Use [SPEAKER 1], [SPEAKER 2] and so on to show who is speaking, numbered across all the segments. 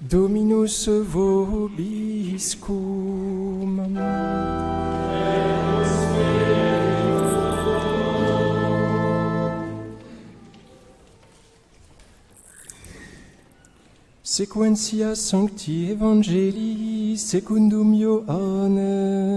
[SPEAKER 1] Dominus vobiscum. Sequentia Sancti Evangelii secundum Ioannem.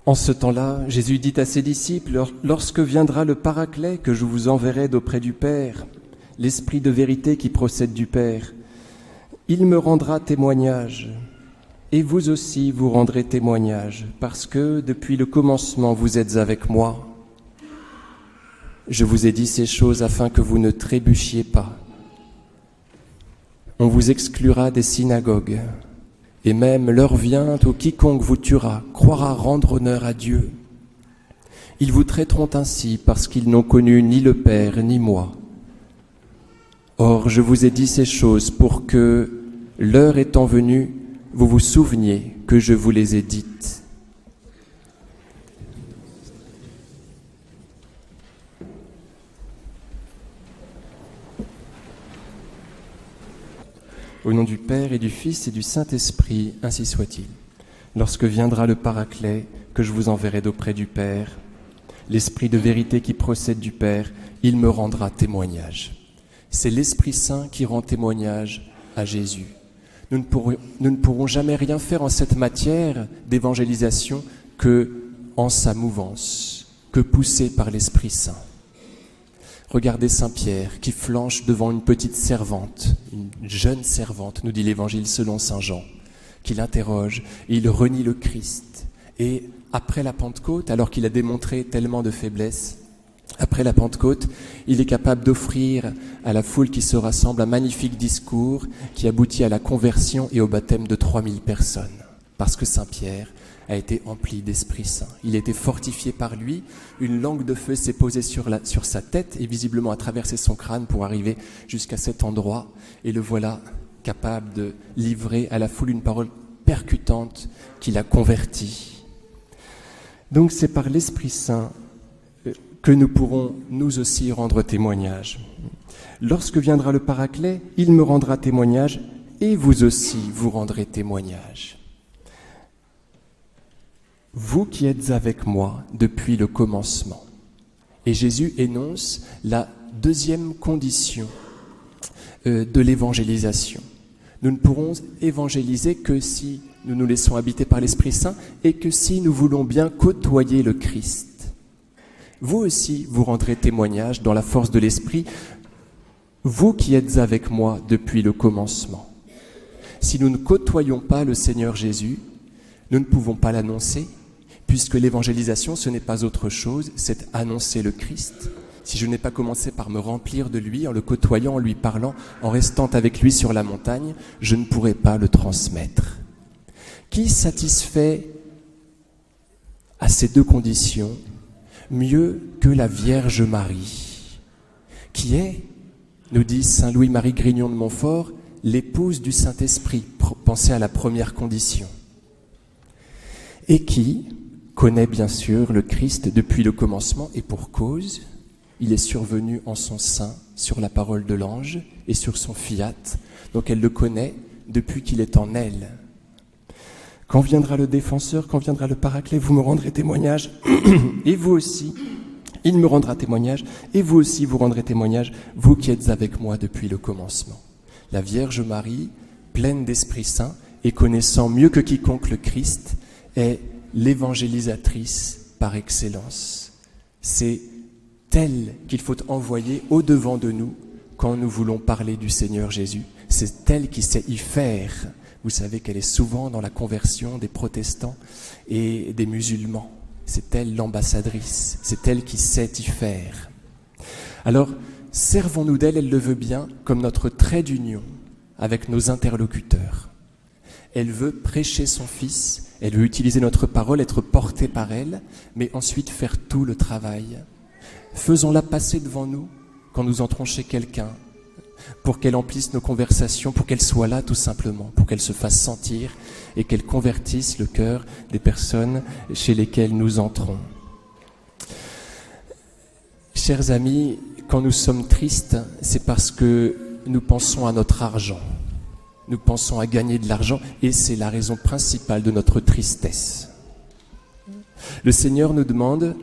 [SPEAKER 1] En ce temps-là, Jésus dit à ses disciples, « Lorsque viendra le Paraclet que je vous enverrai d'auprès du Père, l'Esprit de vérité qui procède du Père, il me rendra témoignage, et vous aussi vous rendrez témoignage, parce que depuis le commencement vous êtes avec moi. Je vous ai dit ces choses afin que vous ne trébuchiez pas. On vous exclura des synagogues. Et même l'heure vient où quiconque vous tuera croira rendre honneur à Dieu. Ils vous traiteront ainsi parce qu'ils n'ont connu ni le Père ni moi. Or, je vous ai dit ces choses pour que, l'heure étant venue, vous vous souveniez que je vous les ai dites. » Au nom du Père et du Fils et du Saint-Esprit, ainsi soit-il. Lorsque viendra le Paraclet, que je vous enverrai d'auprès du Père, l'Esprit de vérité qui procède du Père, il me rendra témoignage. C'est l'Esprit Saint qui rend témoignage à Jésus. Nous ne pourrons jamais rien faire en cette matière d'évangélisation que en sa mouvance, que poussé par l'Esprit Saint. Regardez Saint Pierre qui flanche devant une petite servante, une jeune servante, nous dit l'Évangile selon Saint Jean, qui l'interroge et il renie le Christ. Et après la Pentecôte, alors qu'il a démontré tellement de faiblesse, après la Pentecôte, il est capable d'offrir à la foule qui se rassemble un magnifique discours qui aboutit à la conversion et au baptême de 3000 personnes. Parce que Saint Pierre a été empli d'Esprit Saint. Il a été fortifié par lui, une langue de feu s'est posée sur sa tête et visiblement a traversé son crâne pour arriver jusqu'à cet endroit. Et le voilà capable de livrer à la foule une parole percutante qui l'a converti. Donc c'est par l'Esprit Saint que nous pourrons nous aussi rendre témoignage. Lorsque viendra le Paraclet, il me rendra témoignage et vous aussi vous rendrez témoignage. Vous qui êtes avec moi depuis le commencement. Et Jésus énonce la deuxième condition de l'évangélisation. Nous ne pourrons évangéliser que si nous nous laissons habiter par l'Esprit Saint et que si nous voulons bien côtoyer le Christ. Vous aussi, vous rendrez témoignage dans la force de l'Esprit, vous qui êtes avec moi depuis le commencement. Si nous ne côtoyons pas le Seigneur Jésus, nous ne pouvons pas l'annoncer, puisque l'évangélisation, ce n'est pas autre chose, c'est annoncer le Christ. Si je n'ai pas commencé par me remplir de lui, en le côtoyant, en lui parlant, en restant avec lui sur la montagne, je ne pourrai pas le transmettre. Qui satisfait à ces deux conditions mieux que la Vierge Marie, qui est, nous dit saint Louis-Marie Grignon de Montfort, l'épouse du Saint-Esprit, pensez à la première condition, et qui connaît bien sûr le Christ depuis le commencement et pour cause, il est survenu en son sein sur la parole de l'ange et sur son fiat, donc elle le connaît depuis qu'il est en elle. Quand viendra le défenseur, quand viendra le Paraclet, vous me rendrez témoignage, et vous aussi, il me rendra témoignage, et vous aussi vous rendrez témoignage, vous qui êtes avec moi depuis le commencement. La Vierge Marie, pleine d'Esprit Saint et connaissant mieux que quiconque le Christ, est l'évangélisatrice par excellence. C'est elle qu'il faut envoyer au-devant de nous quand nous voulons parler du Seigneur Jésus. C'est elle qui sait y faire. Vous savez qu'elle est souvent dans la conversion des protestants et des musulmans. C'est elle l'ambassadrice, c'est elle qui sait y faire. Alors, servons-nous d'elle, elle le veut bien, comme notre trait d'union avec nos interlocuteurs. Elle veut prêcher son Fils, elle veut utiliser notre parole, être portée par elle, mais ensuite faire tout le travail Faisons-la passer devant nous quand nous entrons chez quelqu'un, pour qu'elle emplisse nos conversations, pour qu'elle soit là tout simplement, pour qu'elle se fasse sentir et qu'elle convertisse le cœur des personnes chez lesquelles nous entrons. Chers amis, quand nous sommes tristes, c'est parce que nous pensons à notre argent. Nous pensons à gagner de l'argent et c'est la raison principale de notre tristesse. Le Seigneur nous demande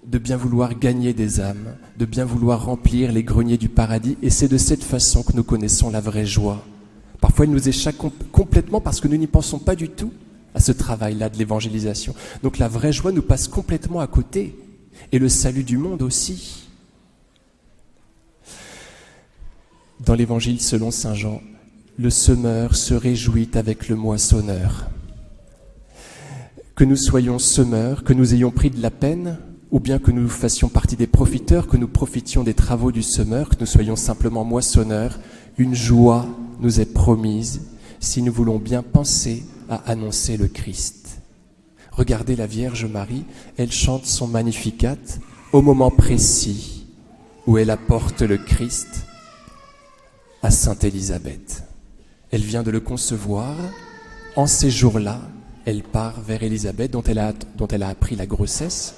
[SPEAKER 1] de bien vouloir gagner des âmes, de bien vouloir remplir les greniers du paradis, et c'est de cette façon que nous connaissons la vraie joie. Parfois, elle nous échappe complètement parce que nous n'y pensons pas du tout à ce travail-là de l'évangélisation. Donc la vraie joie nous passe complètement à côté, et le salut du monde aussi. Dans l'évangile selon saint Jean, le semeur se réjouit avec le moissonneur. Que nous soyons semeurs, que nous ayons pris de la peine, ou bien que nous fassions partie des profiteurs, que nous profitions des travaux du semeur, que nous soyons simplement moissonneurs, une joie nous est promise si nous voulons bien penser à annoncer le Christ. Regardez la Vierge Marie, elle chante son Magnificat au moment précis où elle apporte le Christ à Sainte Élisabeth. Elle vient de le concevoir. En ces jours-là, elle part vers Élisabeth, dont elle a appris la grossesse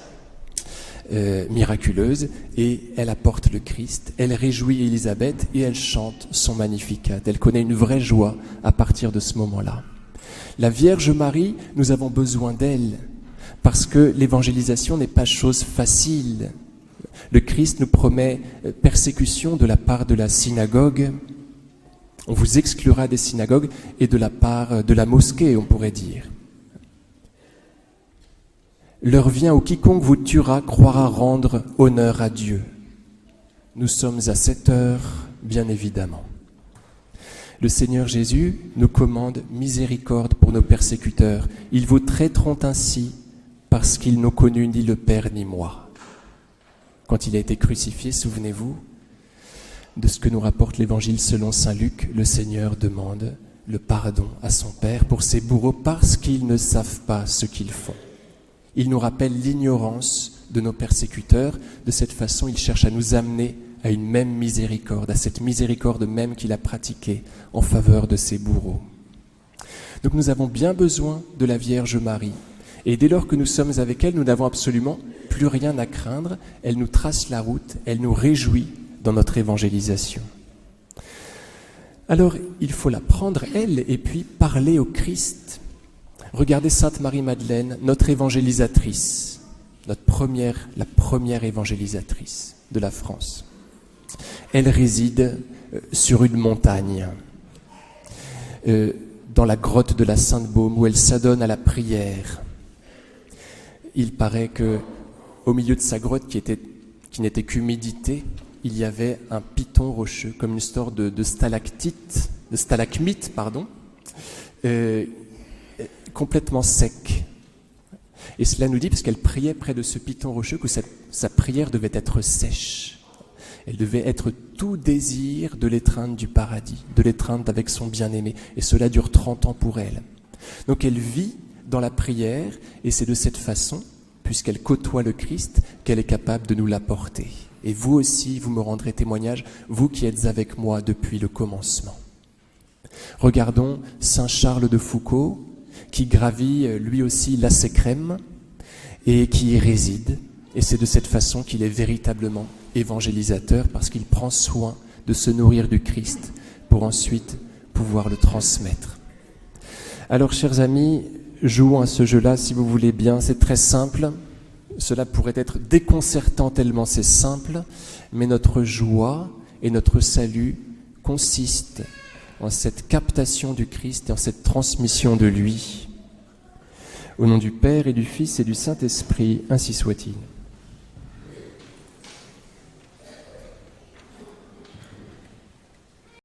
[SPEAKER 1] miraculeuse, et elle apporte le Christ. Elle réjouit Élisabeth et elle chante son Magnificat. Elle connaît une vraie joie à partir de ce moment-là. La Vierge Marie, nous avons besoin d'elle, parce que l'évangélisation n'est pas chose facile. Le Christ nous promet persécution de la part de la synagogue. On vous exclura des synagogues, et de la part de la mosquée, on pourrait dire. L'heure vient où quiconque vous tuera croira rendre honneur à Dieu. Nous sommes à cette heure, bien évidemment. Le Seigneur Jésus nous commande miséricorde pour nos persécuteurs. Ils vous traiteront ainsi parce qu'ils n'ont connu ni le Père ni moi. Quand il a été crucifié, souvenez-vous de ce que nous rapporte l'Évangile selon saint Luc. Le Seigneur demande le pardon à son Père pour ses bourreaux parce qu'ils ne savent pas ce qu'ils font. Il nous rappelle l'ignorance de nos persécuteurs. De cette façon, il cherche à nous amener à une même miséricorde, à cette miséricorde même qu'il a pratiquée en faveur de ses bourreaux. Donc nous avons bien besoin de la Vierge Marie. Et dès lors que nous sommes avec elle, nous n'avons absolument plus rien à craindre. Elle nous trace la route, elle nous réjouit dans notre évangélisation. Alors, il faut la prendre, elle, et puis parler au Christ. Regardez Sainte Marie-Madeleine, notre évangélisatrice, la première évangélisatrice de la France. Elle réside sur une montagne, dans la grotte de la Sainte-Baume, où elle s'adonne à la prière. Il paraît que, au milieu de sa grotte, qui n'était qu'humidité, il y avait un piton rocheux, comme une sorte de stalacmite, complètement sec. Et cela nous dit, parce qu'elle priait près de ce piton rocheux, que sa prière devait être sèche. Elle devait être tout désir de l'étreinte du paradis, de l'étreinte avec son bien-aimé. Et cela dure 30 ans pour elle. Donc elle vit dans la prière, et c'est de cette façon, puisqu'elle côtoie le Christ, qu'elle est capable de nous l'apporter. Et vous aussi, vous me rendrez témoignage, vous qui êtes avec moi depuis le commencement. Regardons saint Charles de Foucauld, qui gravit lui aussi l'Assecrème et qui y réside. Et c'est de cette façon qu'il est véritablement évangélisateur, parce qu'il prend soin de se nourrir du Christ pour ensuite pouvoir le transmettre. Alors, chers amis, jouons à ce jeu-là si vous voulez bien. C'est très simple. Cela pourrait être déconcertant tellement c'est simple, mais notre joie et notre salut consistent en cette captation du Christ et en cette transmission de lui. Au nom du Père et du Fils et du Saint-Esprit, ainsi soit-il.